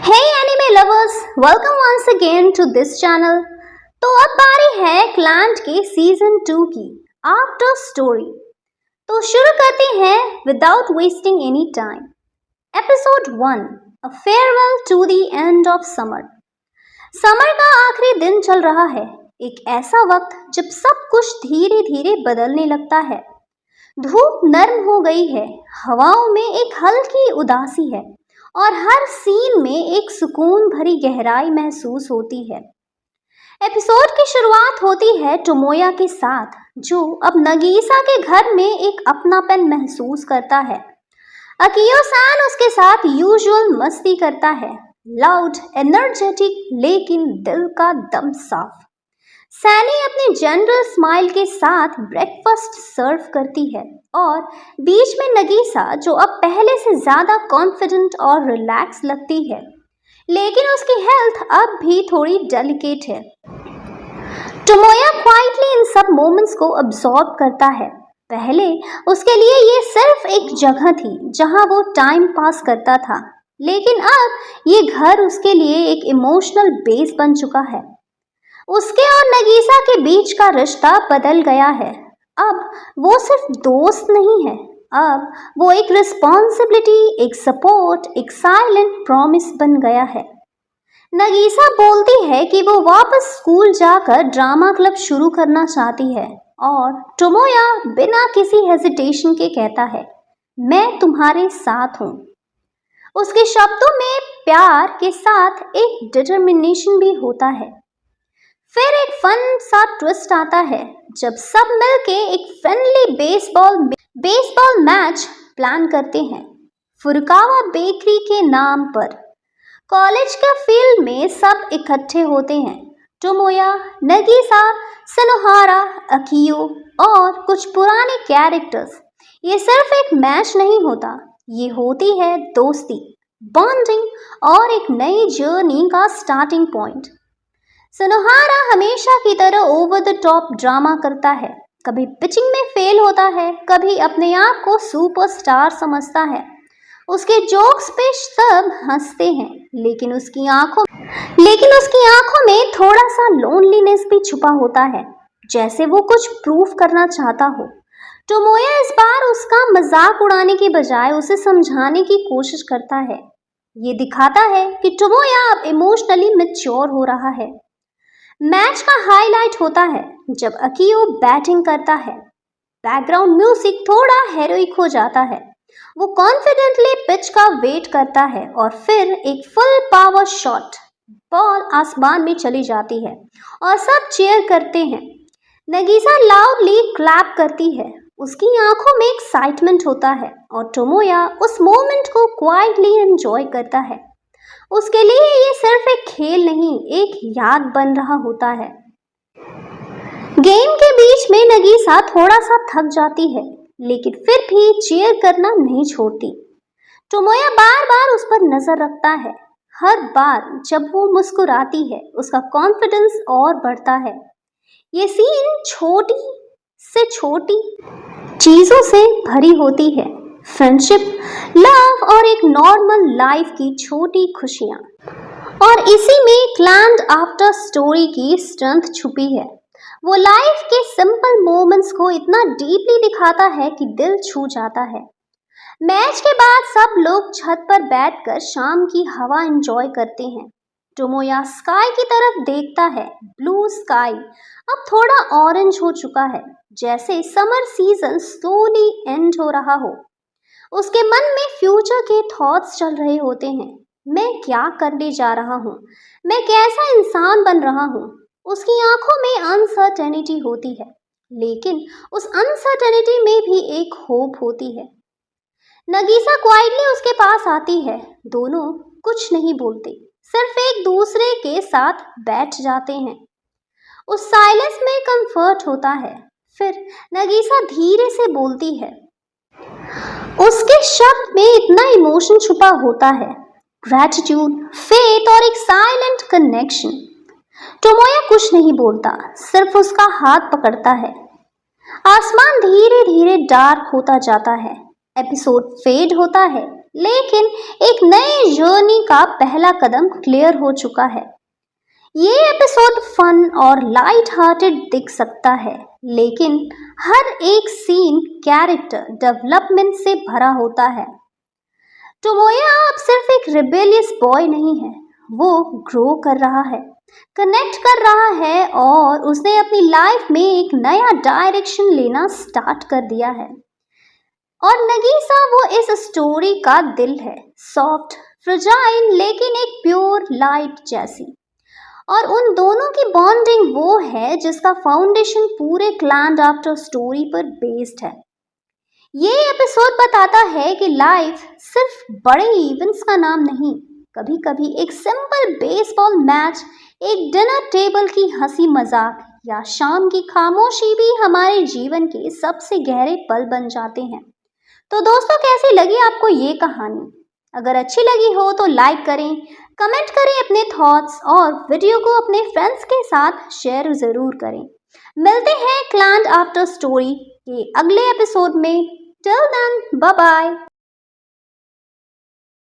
Hey anime lovers, welcome once again to this channel। तो अब बारी है क्लांट के सीजन 2 की आफ्टर स्टोरी। तो शुरू करते हैं without wasting any time. Episode 1, a farewell to the end of summer. Summer का आखिरी दिन चल रहा है, एक ऐसा वक्त जब सब कुछ धीरे धीरे बदलने लगता है। धूप नर्म हो गई है, हवाओं में एक हल्की उदासी है और हर सीन में एक सुकून भरी गहराई महसूस होती है। एपिसोड की शुरुआत होती है टोमोया के साथ, जो अब नगीसा के घर में एक अपनापन महसूस करता है। अकियो-सान उसके साथ यूजुअल मस्ती करता है, लाउड, एनर्जेटिक, लेकिन दिल का दम साफ। सैनी अपने जनरल स्माइल के साथ ब्रेकफास्ट सर्व करती है और बीच में नगीसा, जो अब पहले से ज्यादा कॉन्फिडेंट और रिलैक्स लगती है, लेकिन उसकी हेल्थ अब भी थोड़ी डेलिकेट है। टोमोया क्वाइटली इन सब मोमेंट्स को अब्सॉर्ब करता है। पहले उसके लिए ये सिर्फ एक जगह थी जहां वो टाइम पास करता था, लेकिन अब ये घर उसके लिए एक इमोशनल बेस बन चुका है। उसके और नगीसा के बीच का रिश्ता बदल गया है। अब वो सिर्फ दोस्त नहीं है, अब वो एक रिस्पॉन्सिबिलिटी, एक सपोर्ट, एक साइलेंट प्रॉमिस बन गया है। नगीसा बोलती है कि वो वापस स्कूल जाकर ड्रामा क्लब शुरू करना चाहती है और टोमोया बिना किसी हेजिटेशन के कहता है, मैं तुम्हारे साथ हूँ। उसके शब्दों में प्यार के साथ एक डिटर्मिनेशन भी होता है। फिर एक फन सा ट्विस्ट आता है जब सब मिलके एक फ्रेंडली बेसबॉल मैच प्लान करते हैं, फुरुकावा बेकरी के नाम पर। कॉलेज के फील्ड में सब इकट्ठे होते हैं। टोमोया, नगीसा, सनोहारा, अकियो और कुछ पुराने कैरेक्टर्स। ये सिर्फ एक मैच नहीं होता, ये होती है दोस्ती, बॉन्डिंग और एक नई जर्नी का स्टार्टिंग पॉइंट। सनोहारा हमेशा की तरह ओवर द टॉप ड्रामा करता है, कभी पिचिंग में फेल होता है, कभी अपने आप को सुपरस्टार समझता है। उसके जोक्स पे सब हंसते हैं, लेकिन उसकी आंखों में थोड़ा सा लोनलीनेस भी छुपा होता है, जैसे वो कुछ प्रूव करना चाहता हो। टोमोया इस बार उसका मजाक उड़ाने की बजाय उसे समझाने की कोशिश करता है। ये दिखाता है कि टोमोया अब इमोशनली मैच्योर हो रहा है। मैच का हाईलाइट होता है जब अकियो बैटिंग करता है। बैकग्राउंड म्यूजिक थोड़ा हेरोइक हो जाता है। वो कॉन्फिडेंटली पिच का वेट करता है और फिर एक फुल पावर शॉट, बॉल आसमान में चली जाती है और सब चीयर करते हैं। नगीसा लाउडली क्लैप करती है, उसकी आंखों में एक्साइटमेंट होता है और टोमोया उस मोमेंट को क्वाइटली एंजॉय करता है। उसके लिए ये सिर्फ एक खेल नहीं, एक याद बन रहा होता है। गेम के बीच में नगीसा थोड़ा सा थक जाती है, लेकिन फिर भी चीयर करना नहीं छोड़ती। टोमोया बार बार उस पर नजर रखता है। हर बार जब वो मुस्कुराती है, उसका कॉन्फिडेंस और बढ़ता है। ये सीन छोटी से छोटी चीजों से भरी होती है, फ्रेंडशिप, लव और एक नॉर्मल लाइफ की छोटी खुशियां। और इसी में क्लाइम्ड आफ्टर स्टोरी की स्ट्रेंथ छुपी है। वो लाइफ के सिंपल मोमेंट्स को इतना डीपली दिखाता है कि दिल छू जाता है। मैच के बाद सब लोग छत पर बैठकर शाम की हवा एंजॉय करते हैं। टोमोया स्काई की तरफ देखता है। ब्लू स्काई अब थोड़ा ऑरेंज हो चुका है, जैसे समर सीजन स्लोली एंड हो रहा हो। उसके मन में फ्यूचर के थॉट्स चल रहे होते हैं। मैं क्या करने जा रहा हूँ, मैं कैसा इंसान बन रहा हूँ। उसकी आंखों में अनसर्टेनिटी होती है, लेकिन उस अनसर्टेनिटी में भी एक होप होती है। नगीसा क्वाइटली उसके पास आती है। दोनों कुछ नहीं बोलते, सिर्फ एक दूसरे के साथ बैठ जाते हैं। उस साइलेंस में कंफर्ट होता है। फिर नगीसा धीरे से बोलती है, उसके शब्द में इतना इमोशन छुपा होता है, ग्रैटिट्यूड, फेथ और एक साइलेंट कनेक्शन। टोमोया कुछ नहीं बोलता, सिर्फ उसका हाथ पकड़ता है। आसमान धीरे धीरे डार्क होता जाता है। एपिसोड फेड होता है, लेकिन एक नए जर्नी का पहला कदम क्लियर हो चुका है। ये एपिसोड फन और लाइट हार्टेड दिख सकता है, लेकिन हर एक सीन कैरेक्टर डेवलपमेंट से भरा होता है। टोमोया अब सिर्फ एक रिबेलियस बॉय नहीं है, वो ग्रो कर रहा है, कनेक्ट कर रहा है और उसने अपनी लाइफ में एक नया डायरेक्शन लेना स्टार्ट कर दिया है। और नगीसा वो इस स्टोरी का दिल है, सॉफ्ट, फ्रजाइल लेकिन एक प्योर लाइट जैसी। और उन दोनों की बॉन्डिंग वो है जिसका फाउंडेशन पूरे क्लैंड आफ्टर स्टोरी पर बेस्ड है। ये एपिसोड बताता है कि लाइफ सिर्फ बड़े इवेंट्स का नाम नहीं, कभी कभी एक सिंपल बेसबॉल मैच, एक डिनर टेबल की हंसी मजाक या शाम की खामोशी भी हमारे जीवन के सबसे गहरे पल बन जाते हैं। तो दोस्तों, कैसी लगी आपको ये कहानी? अगर अच्छी लगी हो तो लाइक करें, कमेंट करें अपने थॉट्स और वीडियो को अपने फ्रेंड्स के साथ शेयर ज़रूर करें। मिलते हैं क्लैंड आफ्टर स्टोरी के अगले एपिसोड में। Till then, bye bye.